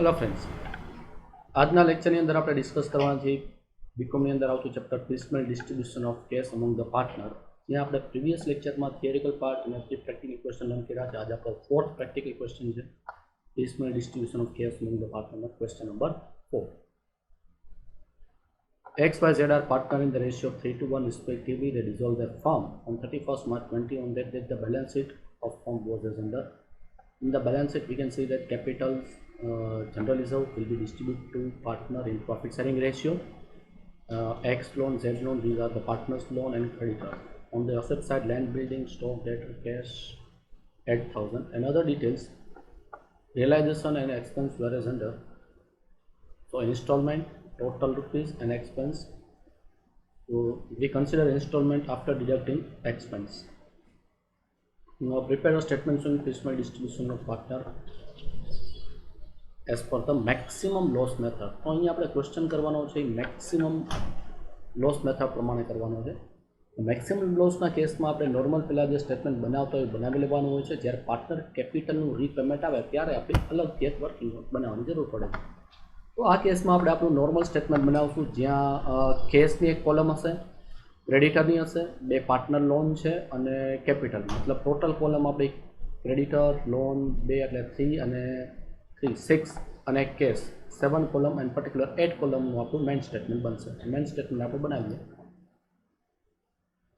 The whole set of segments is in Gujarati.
हेलो फ्रेंड्स, આજના લેક્ચરની અંદર આપણે ડિસ્કસ કરવાના છે બીકોમની અંદર આવતું chapter piecemeal distribution of cash among the partner. જ્યાં આપણે પ્રીવિયસ લેક્ચરમાં થિયરિકલ પાર્ટ અને પ્રેક્ટિકલ ક્વેશ્ચન લર્ન કર્યા છે. આજે આપણો ફોર્થ પ્રેક્ટિકલ ક્વેશ્ચન છે piecemeal distribution of cash among the partner. Question number 4. X, Y, Z are partner in the ratio of 3:1 respectively. They dissolve their firm on 31st March 20. On that date, the balance sheet of firm was as under. In the balance sheet, we can see that capitals general reserve will be distributed to partner in profit sharing ratio. X loan, Z loan, these are the partners loan and creditor. On the asset side, land, building, stock, debtor, cash, 8,000. And other details, realization and expense were as under. So installment, total rupees and expense. So we consider installment after deducting expense. Now prepare a statement showing piecemeal distribution of partner as per the maximum loss method. તો અહીં આપણે ક્વેશ્ચન કરવાનો છે મેક્સિમમ લોસ મેથડ પ્રમાણે કરવાનો છે. મેક્સિમમ લોસના કેસમાં આપણે નોર્મલ પહેલાં જે સ્ટેટમેન્ટ બનાવતા હોય બનાવી લેવાનું હોય છે. જ્યારે પાર્ટનર કેપિટલનું રીપેમેન્ટ આવે ત્યારે આપણે અલગથી એક વર્કિંગ નોટ બનાવવાની જરૂર પડે છે. તો આ કેસમાં આપણે આપણું નોર્મલ સ્ટેટમેન્ટ બનાવશું, જ્યાં કેસની એક કોલમ હશે, ક્રેડિટરની હશે, બે પાર્ટનર લોન છે અને કેપિટલ. મતલબ ટોટલ કોલમ આપણી ક્રેડિટર, લોન 2 એટલે 3 અને 3 6 અને કેસ 7 કોલમ એન્ડ પર્ટિક્યુલર 8 કોલમનું આપણું મેઇન સ્ટેટમેન્ટ બનશે. મેઇન સ્ટેટમેન્ટ આપણે બનાવીએ.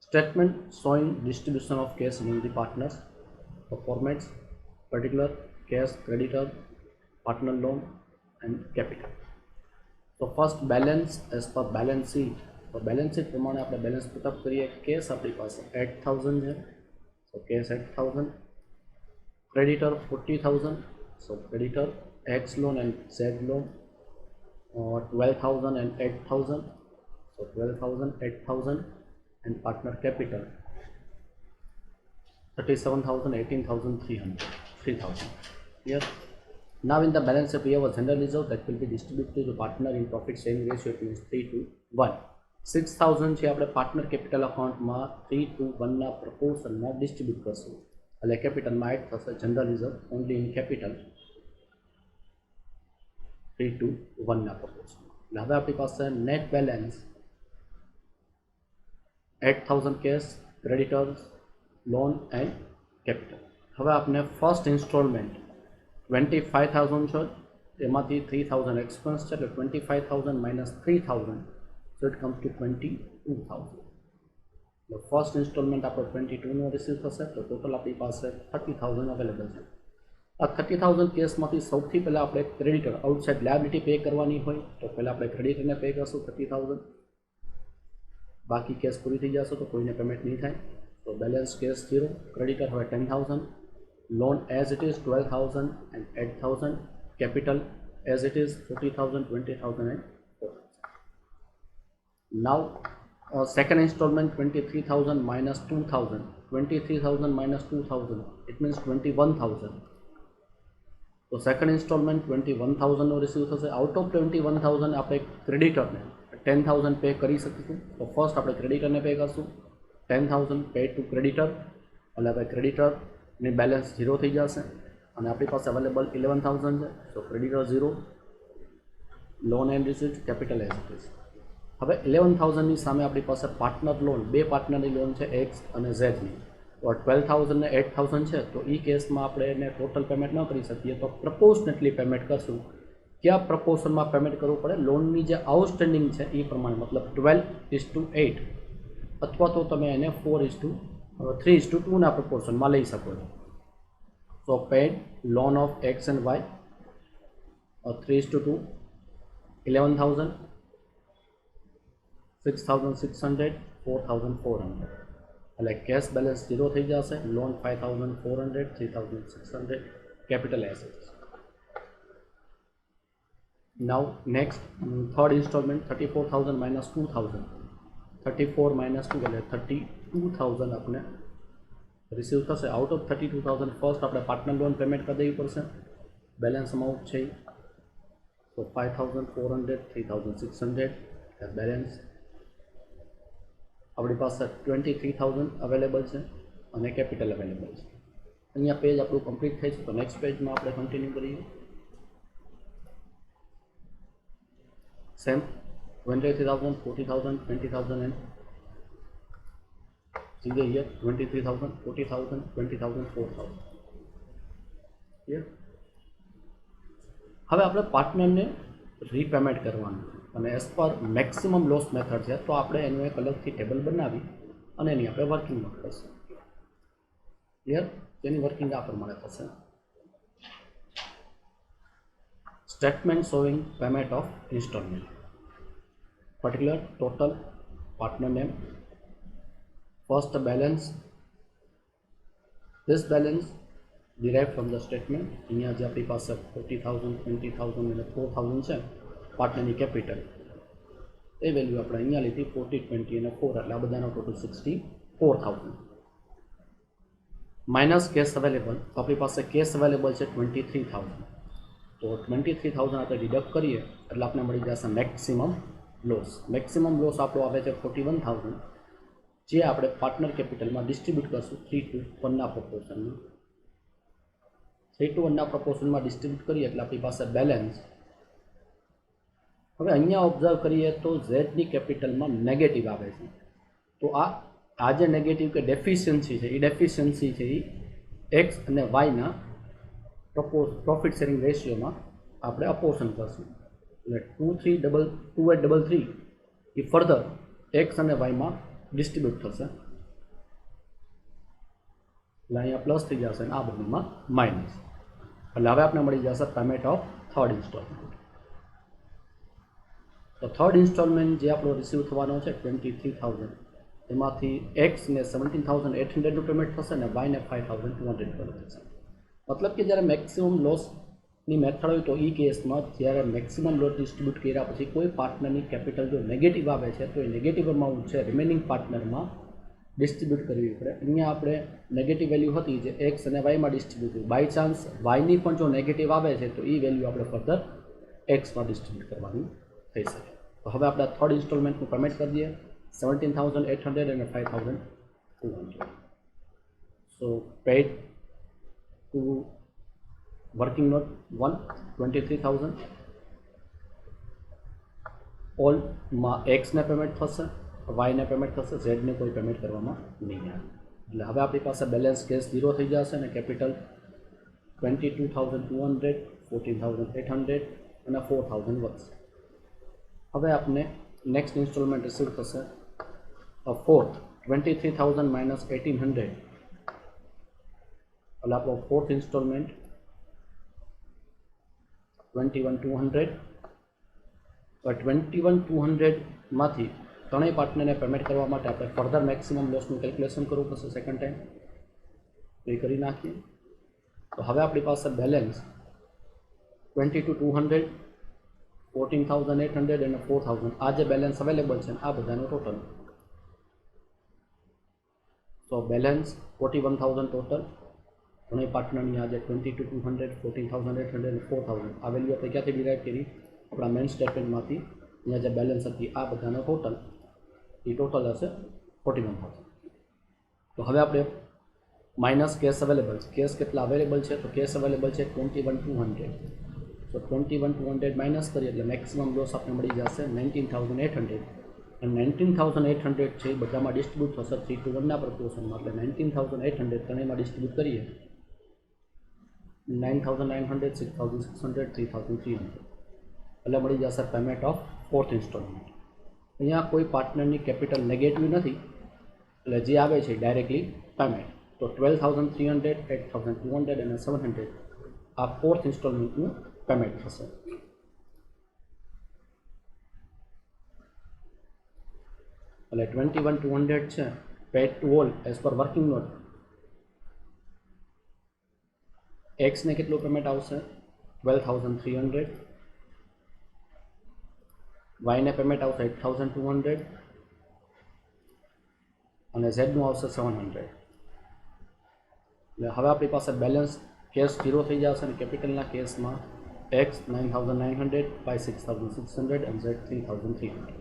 Statement showing distribution of case among the partners. The formats particular, cash, creditor, partner loan and capital. So first balance as per balance sheet. તો બેલેન્સ શીટ પ્રમાણે આપણે બેલેન્સ પુટઅપ કરીએ. કેસ આપણી પાસે 8,000 છે, so cash 8,000. Creditor 40,000, so creditor. X loan and Z loan 12,000 and 8,000, so 12,000, 8,000 and partner capital 37,000, 18,300, 3,000. Yes. Now in the balance sheet we have a general reserve that will be distributed to the partner in profit sharing ratio, it means 3:1. 6,000 છે આપણે પાર્ટનર કેપિટલ અકાઉન્ટમાં 3:1 ના પ્રપોર્શનમાં ડિસ્ટ્રીબ્યુટ કરશું. એટલે કેપિટલમાં એડ થશે general reserve only in capital 3:1 ના પ્રપોર્શનમાં. એટલે હવે આપણી પાસે net balance 8,000 cash, creditors, loan and capital. હવે આપણે ફર્સ્ટ ઇન્સ્ટોલમેન્ટ 25,000 છે, એમાંથી 3,000 એક્સપેન્સ છે, એટલે 25,000 minus 3,000, so it comes to 22,000. The first installment આપણો 22 નો રિસીવ થશે, તો ટોટલ આપણી પાસે 30,000 અવેલેબલ છે. આ 30,000 કેસમાંથી સૌથી પહેલાં આપણે ક્રેડિટર આઉટસાઇડ લાયબિલિટી પે કરવાની હોય તો પહેલાં આપણે ક્રેડિટરને પે કરશું 30,000. બાકી કેસ પૂરી થઈ જશે તો કોઈને પેમેન્ટ નહીં થાય. તો બેલેન્સ કેસ 0, ક્રેડિટર હવે 10,000, loan as it is 12,000 and 8,000, capital as it is 40,000, 20,000 and 4,000. Now second installment 23,000 minus 2,000, 23,000 minus 2,000, it means 21,000. તો સેકન્ડ ઇન્સ્ટોલમેન્ટ 21,000 નો રિસીવ થશે. આઉટ ઓફ 21,000 આપણે ક્રેડિટરને 10,000 પે કરી શકીશું. તો ફર્સ્ટ આપણે ક્રેડિટરને પે કરશું 10,000 પે ટુ ક્રેડિટર. એટલે હવે ક્રેડિટરની બેલેન્સ 0 થઈ જશે અને આપણી પાસે અવેલેબલ 11,000 છે. તો creditor 0, loan and receipt, capital as it is. હવે 11,000ની સામે આપણી પાસે પાર્ટનર લોન, બે પાર્ટનરની લોન છે એક્સ અને ઝેડની. તો 12,000 ને 8,000 છે, તો એ કેસમાં આપણે એને ટોટલ પેમેન્ટ ન કરી શકીએ, તો પ્રપોર્શનેટલી પેમેન્ટ કરશું. કયા પ્રપોર્શનમાં પેમેન્ટ કરવું પડે? લોનની જે આઉટસ્ટેન્ડિંગ છે એ પ્રમાણે, મતલબ 12:8 અથવા તો તમે એને 3:2 ના પ્રપોર્શનમાં લઈ શકો છો. તો paid loan of X and Y 3:2, 11,000, 6,600, 4,400. એટલે કેશ બેલેન્સ 0 થઈ જશે. Loan 5,400, 3,600, capital assets. Now next third instalment 34,000 minus 2,000, 34 minus 2 એટલે 32,000 આપણે રિસીવ થશે. આઉટ ઓફ 32,000 ફર્સ્ટ આપણે પાર્ટનર લોન પેમેન્ટ કરી દેવી પડશે. બેલેન્સ અમાઉન્ટ છે તો 5,400, 3,600 બેલેન્સ. આપણી પાસે 23,000 અવેલેબલ છે અને કેપિટલ અવેલેબલ છે. અહીંયા પેજ આપણું કમ્પ્લીટ થાય છે. તો નેક્સ્ટ પેજમાં આપણે કન્ટિન્યુ કરીએ. same 23,000, 40,000, 20,000 and see the here 23,000, 40,000, 20,000, 4,000. Clear. હવે આપણે પાર્ટનરને રીપેમેન્ટ કરવાનું અને as per maximum loss method છે તો આપણે એનું એક અલગથી ટેબલ બનાવી અને એની આપણે વર્કિંગ નોટ કરશું. ક્લિયર. તેની વર્કિંગ આ પ્રમાણે થશે. Statement showing payment of installment, particular total, partner name, first balance, this balance derived from the statement. અહીંયા જે આપણી પાસે 40,000, 20,000 અને 4,000 છે પાર્ટનરની કેપિટલ, એ વેલ્યુ આપણે અહીંયા લીધી 40, 20 અને 4, એટલે આ બધાનો ટોટલ 64,000. માઇનસ કેશ અવેલેબલ, તો આપણી પાસે કેશ અવેલેબલ છે 23,000, તો 23,000 આપણે ડિડક્ટ કરીએ એટલે આપણે મળી જશે મેક્સિમમ લોસ. મેક્સિમમ લોસ આપણો આવે છે 41,000, જે આપણે પાર્ટનર કેપિટલમાં ડિસ્ટ્રીબ્યુટ કરશું 3:1 પ્રપોર્શનમાં. 3:1 પ્રપોર્શનમાં ડિસ્ટ્રીબ્યુટ કરીએ એટલે આપણી પાસે બેલેન્સ. હવે અહીંયા ઓબ્ઝર્વ કરીએ તો ઝેડની કેપિટલમાં નેગેટિવ આવે છે, તો આ જે નેગેટિવ કે ડેફિશિયન્સી છે એ ડેફિશિયન્સી છે એ એક્સ અને વાયના પ્રોફિટ શેરિંગ રેશિયોમાં આપણે અપોર્શન કરશું. એટલે 2833 એ ફર્ધર એક્સ અને વાયમાં ડિસ્ટ્રીબ્યુટ થશે, એટલે અહીંયા પ્લસ થઈ જશે અને આ બંનેમાં માઇનસ. એટલે હવે આપણે મળી જશે પેમેન્ટ ઓફ થર્ડ ઇન્સ્ટોલમેન્ટ. તો થર્ડ ઇન્સ્ટોલમેન્ટ જે આપણો રિસીવ થવાનો છે 23,000, એમાંથી એક્સને 17,800નું પેમેન્ટ થશે અને વાયને 5,200 પેમેન્ટ થશે. મતલબ કે જ્યારે મેક્સિમમ લોસની મેથડ હોય તો એ કેસમાં જ્યારે મેક્સિમમ લોસ ડિસ્ટ્રીબ્યુટ કર્યા પછી કોઈ પાર્ટનરની કેપિટલ જો નેગેટિવ આવે છે તો એ નેગેટિવ અમાઉન્ટ છે રિમેનિંગ પાર્ટનરમાં ડિસ્ટ્રીબ્યુટ કરવી પડે. અહીંયા આપણે નેગેટિવ વેલ્યુ હતી જે એક્સ અને વાયમાં ડિસ્ટ્રીબ્યુટ કરી, બાય ચાન્સ વાયની પણ જો નેગેટિવ આવે છે તો એ વેલ્યુ આપણે ફર્ધર એક્સમાં ડિસ્ટ્રીબ્યુટ કરવાની થઈ શકે. તો હવે આપણે થર્ડ ઇન્સ્ટોલમેન્ટનું પેમેન્ટ કરી દઈએ 17,800 અને 5,200. So paid to working note 1 23,000, ઓલમાં એક્સને પેમેન્ટ થશે, વાયને પેમેન્ટ થશે, ઝેડને કોઈ પેમેન્ટ કરવામાં નહીં આવે. એટલે હવે આપણી પાસે બેલેન્સ કેસ 0 થઈ જશે અને કેપિટલ 22,200, 14,800 અને 4,000 વધશે. હવે આપને નેક્સ્ટ ઇન્સ્ટોલમેન્ટ રિસીવ થશે ફોર્થ 23,000 માઇનસ 1,800, એટલે આપણો ફોર્થ ઇન્સ્ટોલમેન્ટ 21,200. તો 21,200માંથી ત્રણેય પાર્ટનરને પેમેન્ટ કરવા માટે આપણે ફર્ધર મેક્સિમમ લોસનું કેલ્ક્યુલેશન કરવું પડશે સેકન્ડ ટાઈમ. તો એ કરી નાખીએ. તો હવે આપણી પાસે બેલેન્સ 22,200, 14,800 અને 4,000 આ જે બેલેન્સ અવેલેબલ છે આ બધાનું ટોટલ. તો બેલેન્સ 41,000 ટોટલ. ત્રણેય પાર્ટનરની આજે 22,200, 14,800 અને 4,000 આ વેલ્યુ આપણે ક્યાંથી ડિરાઇવ કરી? આપણા મેઇન સ્ટેટમેન્ટમાંથી. અહીંયા જે બેલેન્સ હતી આ બધાનો ટોટલ એ ટોટલ હશે 41,000. તો હવે આપણે માઇનસ કેશ અવેલેબલ છે. કેશ કેટલા અવેલેબલ છે? તો કેશ અવેલેબલ છે 21,200. તો 21,200 માઇનસ કરીએ એટલે મેક્સિમમ લોસ આપણે મળી જશે 19,800. અને 19,800 છે એ બધામાં ડિસ્ટ્રીબ્યુટ થશે 3:1 પ્રપોર્શનમાં. એટલે 19,800 ત્રણેયમાં ડિસ્ટ્રીબ્યુટ કરીએ 9,900, 6,600, 3,300, એટલે મળી જશે પેમેન્ટ ઓફ ફોર્થ ઇન્સ્ટોલમેન્ટ. અહીંયા કોઈ પાર્ટનરની કેપિટલ નેગેટિવ નથી એટલે જે આવે છે ડાયરેક્ટલી પેમેન્ટ. તો 12,300, 8,200 અને 700 આ ફોર્થ ઇન્સ્ટોલમેન્ટનું પેમેન્ટ થશે. એટલે 21,200 છે paid to all as per working note. એક્સને કેટલું પેમેન્ટ આવશે? 12,300. વાયને પેમેન્ટ આવશે 8,200 અને ઝેડનું આવશે 700. એટલે હવે આપણી પાસે બેલેન્સ કેશ 0 થઈ જશે અને કેપિટલના કેસમાં એક્સ 9,900, વાય 6,600 અને ઝેડ 3,300.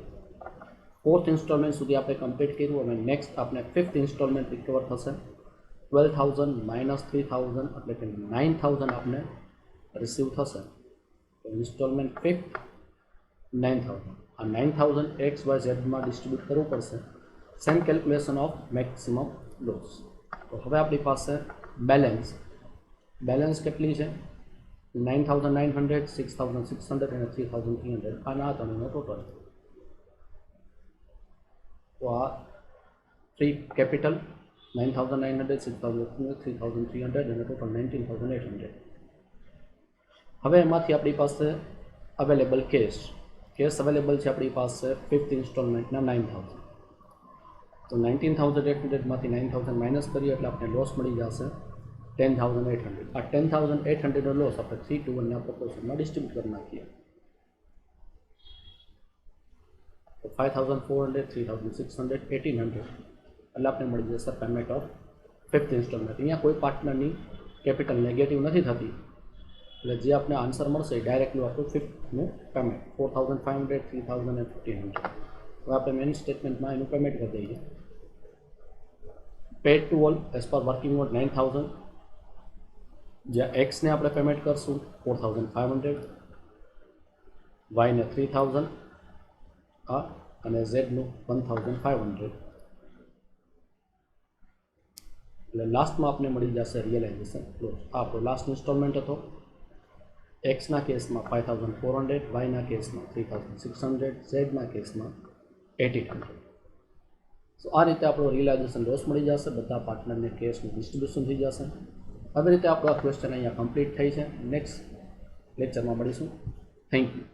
ફોર્થ ઇન્સ્ટોલમેન્ટ સુધી આપણે કમ્પ્લીટ કર્યું. અને નેક્સ્ટ આપણે ફિફ્થ ઇન્સ્ટોલમેન્ટ રિકવર થશે 12,000 માઇનસ 3,000 એટલે કે 9,000 આપણે રિસીવ થશે. તો ઇન્સ્ટોલમેન્ટ ફિફ્થ 9000 આ 9000 એક્સ વાય ઝેડમાં ડિસ્ટ્રીબ્યુટ કરવું પડશે. Same calculation of maximum loss. તો હવે આપણી પાસે બેલેન્સ કેટલી છે? 9900, 6600 અને 3300. આના ત્રણનો ટોટલ. તો આ 3 કેપિટલ 9900, 6000, 3300 અને ટોટલ 19800. હવે એમાંથી આપણી પાસે અવેલેબલ કેશ અવેલેબલ છે આપણી પાસે 5th ઇન્સ્ટોલમેન્ટના 9000. તો 19800માંથી 9000 માઇનસ કરીએ એટલે આપણે લોસ મળી જશે 10800. આ 10800નો લોસ આપણે 3:1ના પ્રોપોર્શનમાં ડિસ્ટ્રીબ્યુટ કરી નાખીએ. તો 5400, 3600, 1800 એટલે આપણે મળી જશે પેમેન્ટ ઓફ 5th ઇન્સ્ટોલમેન્ટ. અહીંયા કોઈ પાર્ટનરની કેપિટલ નેગેટિવ નથી થતી એટલે જે આપણે આન્સર મળશે એ ડાયરેક્ટલી આપણું 5thનું પેમેન્ટ 4500, 3000 અને 1500. હવે આપણે મેઇન સ્ટેટમેન્ટમાં એનું પેમેન્ટ કરી દઈએ. Paid to all as per working note 9000, જ્યાં એક્સને આપણે પેમેન્ટ કરશું 4500, વાયને 3000 અને ઝેડનું 1500. એટલે લાસ્ટમાં આપણે મળી જશે રિયલાઇઝેશન ક્લોઝ. આ આપણો લાસ્ટ ઇન્સ્ટોલમેન્ટ હતો. એક્સના કેસમાં 5400, વાયના કેસમાં 3600, ઝેડના કેસમાં 1800. સો આ રીતે આપણો રિયલાઇઝેશન લોસ મળી જશે. બધા પાર્ટનરને કેશનું ડિસ્ટ્રીબ્યુશન થઈ જશે. આવી રીતે આપણો આ ક્વેશ્ચન અહીંયા કમ્પ્લીટ થઈ છે. નેક્સ્ટ લેક્ચરમાં મળીશું. Thank you.